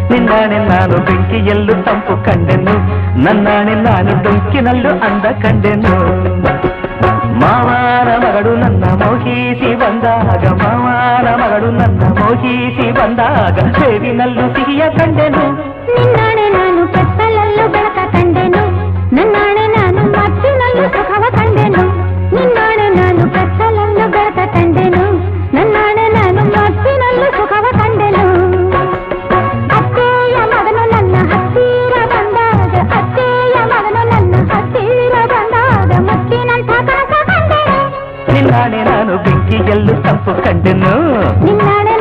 ನಿನ್ನಾಣೆ ನಾನು ಬೆಂಕಿಯಲ್ಲೂ ತಂಪು ಕಂಡೆನು ನನ್ನಾಣೆ ನಾನು ಡೊಂಕಿನಲ್ಲೂ ಅಂದ ಕಂಡೆನು ಮಾವನ ಮಗಳು ನನ್ನ ಮೋಹಿಸಿ ಬಂದಾಗ ಮಾವನ ಮಗಳು ನನ್ನ ಮೋಹಿಸಿ ಬಂದಾಗ ಸೇವಿನಲ್ಲೂ ಸಿಹಿಯ ಕಂಡೆನು ನಿನ್ನಾಣೆ ನಾನು ಕತ್ತಲಲ್ಲೂ ಬೆಳಕ ಕಂಡೆನು ನನ್ನಾಣೆ ನಾನು ಮತ್ತಿನಲ್ಲೂ ಸುಖವ ಕಂಡೆನು ನಿನ್ನಾಣೆ ನಾನು ಕತ್ತಲಲ್ಲೂ ಬೆಳಕ ಕಂಡೆನು ನನ್ನಾಣೆ ನಾನು ಮತ್ತಿನಲ್ಲೂ ಸುಖವ ಕಂಡೆನು ಅತ್ತೆಯ ಮಗನು ನನ್ನ ಹತ್ತಿರ ಬಂದಾಗ ಅತ್ತೆಯ ಮಗನು ನನ್ನ ಹತ್ತಿರ ಬಂದಾಗ ಮತ್ತಿನಂಥ ಕನಸ ಕಂಡೆನು ನಿನ್ನಾಣೆ ನಾನು ಬೆಂಕಿಯಲ್ಲೂ ತಂಪು ಕಂಡೆನು ನಿನ್ನಾಣೆ